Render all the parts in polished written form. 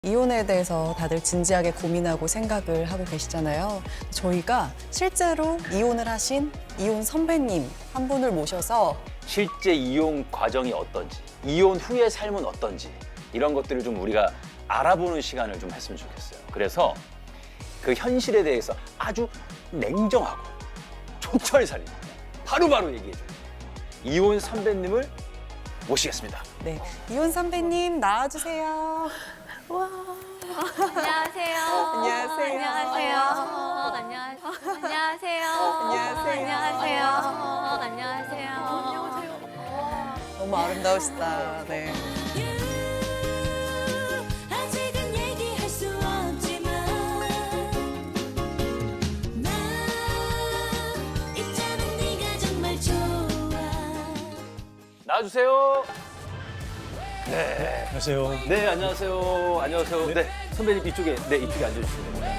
이혼에 대해서 다들 진지하게 고민하고 생각을 하고 계시잖아요. 저희가 실제로 이혼을 하신 이혼 선배님 한 분을 모셔서 실제 이혼 과정이 어떤지, 이혼 후의 삶은 어떤지 이런 것들을 좀 우리가 알아보는 시간을 좀 했으면 좋겠어요. 그래서 그 현실에 대해서 아주 냉정하고 촌철살인 바로바로 얘기해줘요. 이혼 선배님을 모시겠습니다. 네, 이혼 선배님 나와주세요. 안녕하세요. 안녕하세요. 안녕하세요. 안녕하세요. 안녕하세요. 안녕하세요. 너무 아름다우시다. 네. 아직은 얘기할 수 없지만 나 있잖아 네가 정말 좋아. 나와주세요. 안녕하세요. 네, 안녕하세요. 안녕하세요. 네, 선배님 이쪽에, 이쪽에 앉아주시면 됩니다.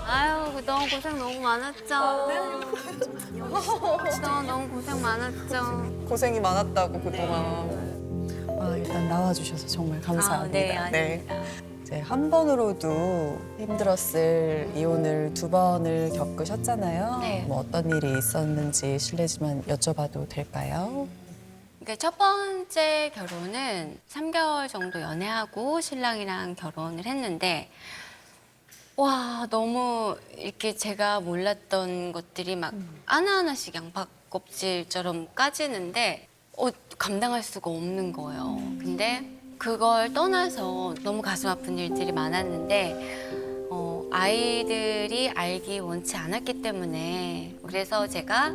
아유, 그동안 고생 너무 많았죠. 그동안 너무 고생 많았죠. 고생이 많았다고 그동안. 일단 나와주셔서 정말 감사합니다. 네, 아닙니다. 이제 한 번으로도 힘들었을 이혼을 두 번을 겪으셨잖아요. 네. 뭐 어떤 일이 있었는지 실례지만 여쭤봐도 될까요? 그러니까 첫 번째 결혼은 3개월 정도 연애하고 신랑이랑 결혼을 했는데 와 너무 이렇게 제가 몰랐던 것들이 막 하나하나씩 양파 껍질처럼 까지는데 감당할 수가 없는 거예요. 근데 그걸 떠나서 너무 가슴 아픈 일들이 많았는데 아이들이 알기 원치 않았기 때문에 그래서 제가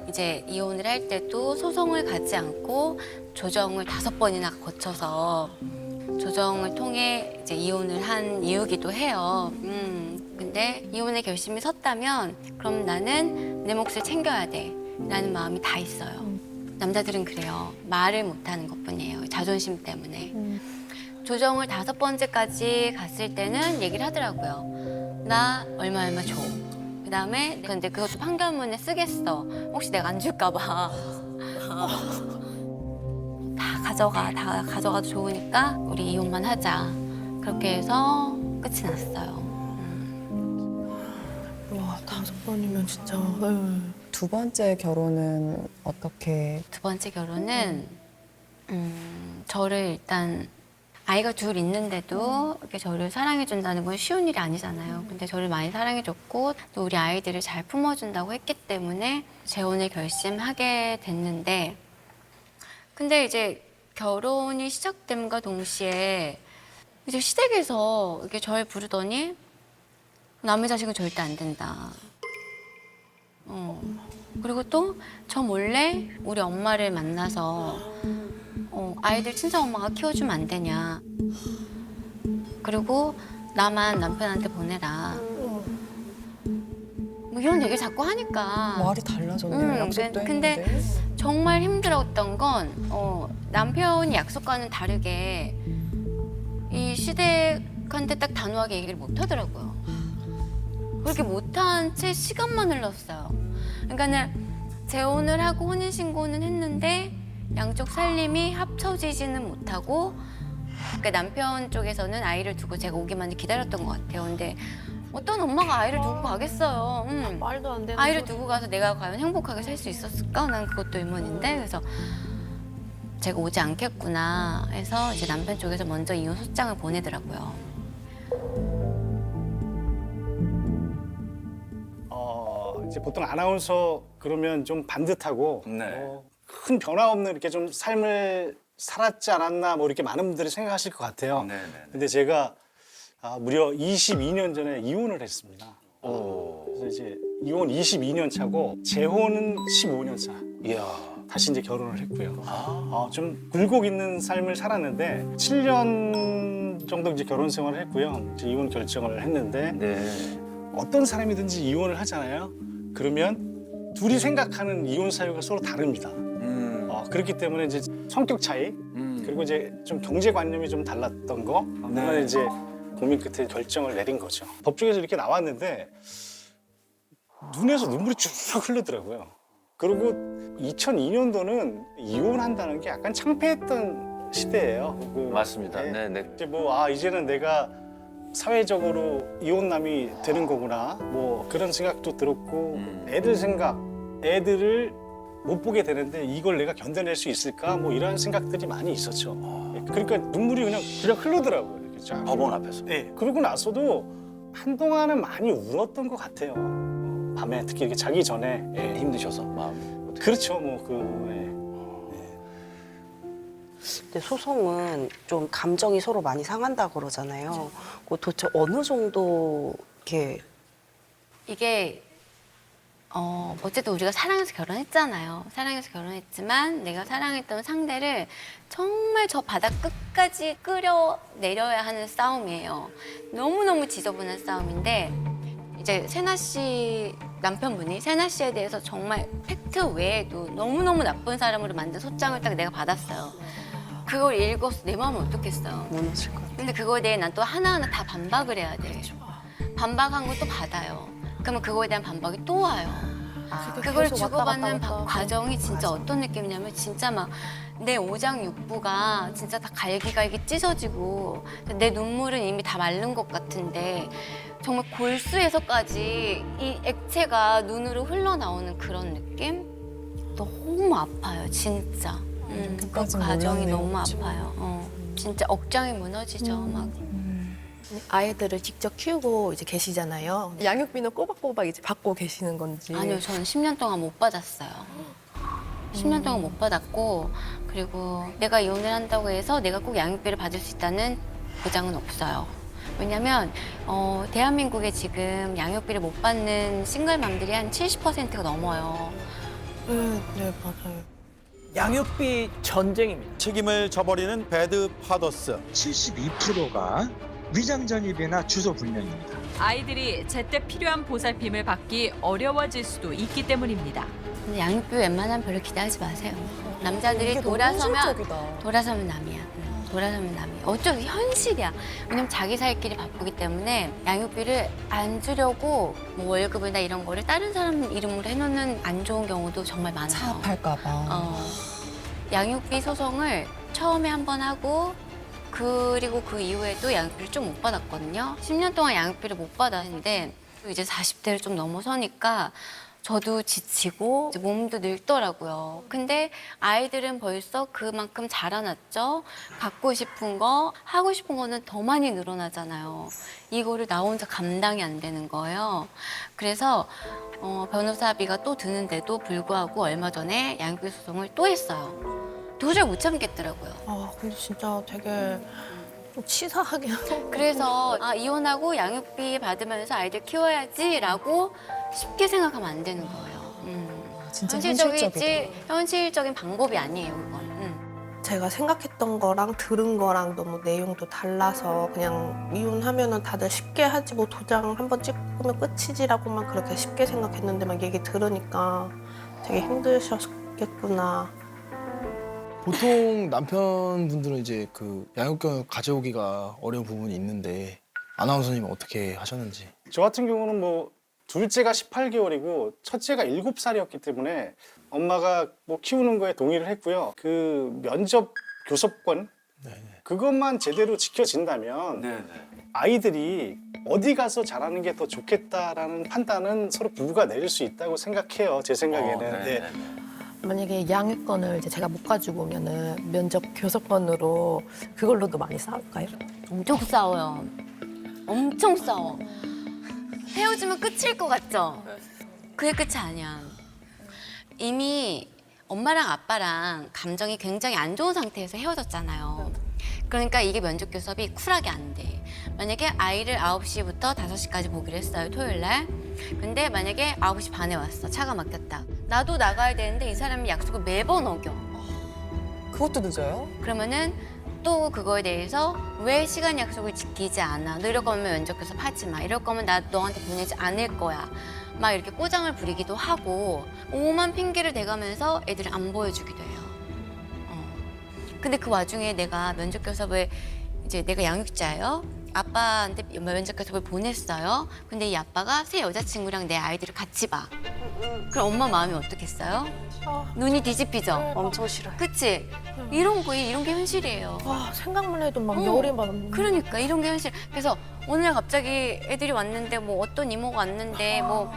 이제 이혼을 할 때도 소송을 가지 않고 조정을 5번이나 거쳐서 조정을 통해 이제 이혼을 한 이유기도 해요. 근데 이혼의 결심이 섰다면 그럼 나는 내 몫을 챙겨야 돼 라는 마음이 다 있어요. 남자들은 그래요. 말을 못하는 것뿐이에요. 자존심 때문에. 조정을 5번째까지 갔을 때는 얘기를 하더라고요. 나 얼마 줘. 그다음에 근데 그것도 판결문에 쓰겠어. 혹시 내가 안 줄까 봐. 다 가져가도 좋으니까 우리 이혼만 하자. 그렇게 해서 끝이 났어요. 와, 5번이면 진짜. 두 번째 결혼은 어떻게? 두 번째 결혼은 저를 일단 아이가 둘 있는데도 이렇게 저를 사랑해준다는 건 쉬운 일이 아니잖아요. 근데 저를 많이 사랑해줬고 또 우리 아이들을 잘 품어준다고 했기 때문에 재혼을 결심하게 됐는데 근데 이제 결혼이 시작됨과 동시에 이제 시댁에서 이렇게 저를 부르더니 남의 자식은 절대 안 된다. 그리고 또 저 몰래 우리 엄마를 만나서 아이들 친정엄마가 키워주면 안 되냐. 그리고 나만 남편한테 보내라. 뭐 이런 얘기를 자꾸 하니까 말이 달라졌네요. 약속도 근데 했는데. 정말 힘들었던 건 남편이 약속과는 다르게 이 시댁한테 딱 단호하게 얘기를 못 하더라고요. 그렇게 못한 채 시간만 흘렀어요. 그러니까는 재혼을 하고 혼인신고는 했는데 양쪽 살림이 합쳐지지는 못하고 그러니까 남편 쪽에서는 아이를 두고 제가 오기만 기다렸던 것 같아요. 근데 어떤 엄마가 아이를 두고 가겠어요. 말도 안 되는 아이를 소리. 두고 가서 내가 과연 행복하게 살 수 있었을까? 난 그것도 의문인데 그래서 제가 오지 않겠구나 해서 이제 남편 쪽에서 먼저 이혼 소장을 보내더라고요. 이제 보통 아나운서 그러면 좀 반듯하고 네. 큰 변화 없는 이렇게 좀 삶을 살았지 않았나 뭐 이렇게 많은 분들이 생각하실 것 같아요. 네네. 근데 제가 무려 22년 전에 이혼을 했습니다. 오. 그래서 이제 이혼 22년 차고 재혼은 15년 차. 이야. 다시 이제 결혼을 했고요. 좀 굴곡 있는 삶을 살았는데 7년 정도 이제 결혼 생활을 했고요. 이제 이혼 결정을 했는데 네. 어떤 사람이든지 이혼을 하잖아요. 그러면 둘이 생각하는 이혼 사유가 서로 다릅니다. 그렇기 때문에 이제 성격 차이 그리고 이제 좀 경제관념이 좀 달랐던 거. 물론 이제 고민 끝에 결정을 내린 거죠. 법정에서 이렇게 나왔는데 눈에서 눈물이 쭉 흐르더라고요. 그리고 2002년도는 이혼한다는 게 약간 창피했던 시대예요. 맞습니다. 네. 네. 이제 뭐 이제는 내가 사회적으로 이혼남이 되는 거구나 뭐 그런 생각도 들었고 애들 생각, 애들을 못 보게 되는데 이걸 내가 견뎌낼 수 있을까 뭐 이런 생각들이 많이 있었죠. 그러니까 눈물이 그냥 흐르더라고요. 이렇게 쫙. 법원 앞에서. 네. 그러고 나서도 한동안은 많이 울었던 것 같아요. 밤에 특히 이렇게 자기 전에. 예. 힘드셔서 마음. 그렇죠. 근데 소송은 좀 감정이 서로 많이 상한다 그러잖아요. 그 도대체 어느 정도 이렇게 이게 어쨌든 우리가 사랑해서 결혼했잖아요. 사랑해서 결혼했지만 내가 사랑했던 상대를 정말 저 바닥 끝까지 끌어내려야 하는 싸움이에요. 너무너무 지저분한 싸움인데 이제 세나 씨 남편분이 세나 씨에 대해서 정말 팩트 외에도 너무너무 나쁜 사람으로 만든 소장을 딱 내가 받았어요. 그걸 읽어서 내 마음은 어떻겠어요. 무너질 것 같아요. 근데 그거에 대해 난 또 하나하나 다 반박을 해야 돼. 반박한 걸 또 받아요. 그러면 그거에 대한 반박이 또 와요. 그걸 계속 왔다 갔다 주고받는 왔다 갔다 과정이 진짜 어떤 느낌이냐면 진짜 막 내 오장육부가 진짜 다 갈기갈기 찢어지고 내 눈물은 이미 다 마른 것 같은데 정말 골수에서까지 이 액체가 눈으로 흘러나오는 그런 느낌? 너무 아파요, 진짜. 그 끝까지 과정이 몰랐네요, 너무 그치? 아파요. 진짜 억장이 무너지죠, 막. 아이들을 직접 키우고 이제 계시잖아요. 양육비는 꼬박꼬박 이제 받고 계시는 건지. 아니요, 저는 10년 동안 못 받았어요. 10년 동안 못 받았고, 그리고 내가 이혼을 한다고 해서 내가 꼭 양육비를 받을 수 있다는 보장은 없어요. 왜냐면 대한민국에 지금 양육비를 못 받는 싱글맘들이 한 70%가 넘어요. 네, 맞아요. 양육비 전쟁입니다. 책임을 져버리는 배드 파더스. 72%가 위장 전입이나 주소 불명입니다. 아이들이 제때 필요한 보살핌을 받기 어려워질 수도 있기 때문입니다. 근데 양육비 웬만하면 별로 기대하지 마세요. 남자들이 이게 너무 돌아서면 현실적이다. 돌아서면 남이야. 돌아서면 남이야. 어쩌면 현실이야. 왜냐면 자기 살 길이 바쁘기 때문에 양육비를 안 주려고 뭐 월급이나 이런 거를 다른 사람 이름으로 해놓는 안 좋은 경우도 정말 많아요. 차압할까봐. 양육비 소송을 처음에 한 번 하고 그리고 그 이후에도 양육비를 좀 못 받았거든요. 10년 동안 양육비를 못 받았는데 이제 40대를 좀 넘어서니까 저도 지치고 이제 몸도 늙더라고요. 근데 아이들은 벌써 그만큼 자라났죠. 갖고 싶은 거, 하고 싶은 거는 더 많이 늘어나잖아요. 이거를 나 혼자 감당이 안 되는 거예요. 그래서 변호사비가 또 드는데도 불구하고 얼마 전에 양육비 소송을 또 했어요. 도저히 못 참겠더라고요. 근데 진짜 되게 좀 치사하게 하는 그래서 이혼하고 양육비 받으면서 아이들 키워야지라고 쉽게 생각하면 안 되는 거예요. 진짜 현실적이다. 현실적인 방법이 아니에요, 그건. 제가 생각했던 거랑 들은 거랑 너무 내용도 달라서 그냥 이혼하면은 다들 쉽게 하지 뭐 도장 한번 찍으면 끝이지라고만 그렇게 쉽게 생각했는데 막 얘기 들으니까 되게 힘드셨겠구나. 보통 남편분들은 이제 그 양육권을 가져오기가 어려운 부분이 있는데 아나운서님은 어떻게 하셨는지. 저 같은 경우는 뭐 둘째가 18개월이고 첫째가 7살이었기 때문에 엄마가 뭐 키우는 거에 동의를 했고요. 그 면접 교섭권 그것만 제대로 지켜진다면 아이들이 어디 가서 잘하는 게 더 좋겠다라는 판단은 서로 부부가 내릴 수 있다고 생각해요. 제 생각에는. 네. 만약에 양육권을 이제 제가 못 가지고 오면은 면접 교섭권으로 그걸로도 많이 싸울까요? 엄청 싸워요. 엄청 싸워. 헤어지면 끝일 것 같죠? 그게 끝이 아니야. 이미 엄마랑 아빠랑 감정이 굉장히 안 좋은 상태에서 헤어졌잖아요. 그러니까 이게 면접 교섭이 쿨하게 안 돼. 만약에 아이를 9시부터 5시까지 보기로 했어요, 토요일 날. 근데 만약에 9시 반에 왔어, 차가 막혔다. 나도 나가야 되는데 이 사람이 약속을 매번 어겨. 그것도 늦어요? 그러면은 또 그거에 대해서 왜 시간 약속을 지키지 않아? 너 이럴 거면 면접 교섭 하지 마. 이럴 거면 나 너한테 보내지 않을 거야. 막 이렇게 꼬장을 부리기도 하고 오만 핑계를 대가면서 애들을 안 보여주기도 해요. 근데 그 와중에 내가 면접 교섭을 이제 내가 양육자예요. 아빠한테 면접 계속을 보냈어요. 근데 이 아빠가 새 여자친구랑 내 아이들을 같이 봐. 그럼 엄마 마음이 어떻겠어요? 눈이 뒤집히죠? 엄청 싫어요. 그치? 이런 게 현실이에요. 와 생각만 해도 막 어. 열이 막. 그러니까 이런 게 현실. 그래서 어느 날 갑자기 애들이 왔는데 뭐 어떤 이모가 왔는데 뭐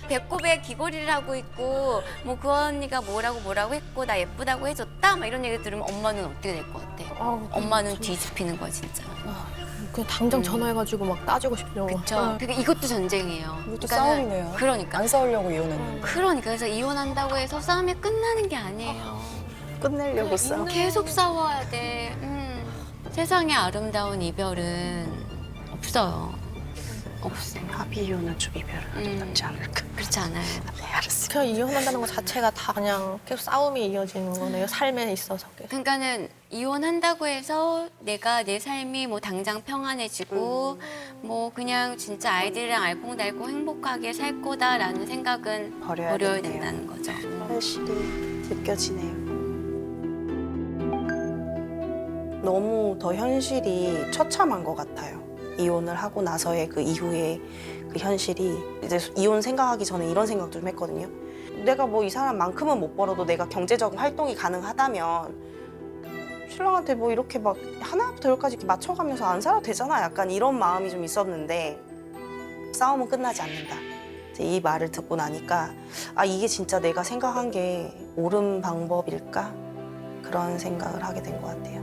배꼽에 귀걸이를 하고 있고 뭐 그 언니가 뭐라고 했고 나 예쁘다고 해줬다 막 이런 얘기 들으면 엄마는 어떻게 될 것 같아? 엄마는 뒤집히는 거야 진짜. 그냥 당장 전화해가지고 막 따지고 싶죠. 그렇죠. 그러니까 이것도 전쟁이에요. 이것도 그러니까는- 싸움이네요. 그러니까. 안 싸우려고 이혼했는데. 그러니까 그래서 이혼한다고 해서 싸움이 끝나는 게 아니에요. 끝내려고 싸워. 계속 싸워야 돼. 세상에 아름다운 이별은 없어요. 없어. 합의 이혼은 좀 이별은 낫지 않을까. 그렇지 않아요. 네, 알았습니다. 그냥 이혼한다는 것 자체가 다 그냥 계속 싸움이 이어지는 거네요. 삶에 있어서. 그러니까는 이혼한다고 해서 내가 내 삶이 뭐 당장 평안해지고 뭐 그냥 진짜 아이들이랑 알콩달콩 행복하게 살 거다라는 생각은 버려야 버려야 되네요. 된다는 거죠. 현실이 느껴지네요. 너무 더 현실이 처참한 것 같아요. 이혼을 하고 나서의 그 이후의 그 현실이 이제 이혼 생각하기 전에 이런 생각도 좀 했거든요. 내가 뭐 이 사람만큼은 못 벌어도 내가 경제적인 활동이 가능하다면 신랑한테 뭐 이렇게 막 하나부터 열까지 이렇게 맞춰가면서 안 살아도 되잖아. 약간 이런 마음이 좀 있었는데 싸움은 끝나지 않는다. 이제 이 말을 듣고 나니까 아 이게 진짜 내가 생각한 게 옳은 방법일까? 그런 생각을 하게 된 것 같아요.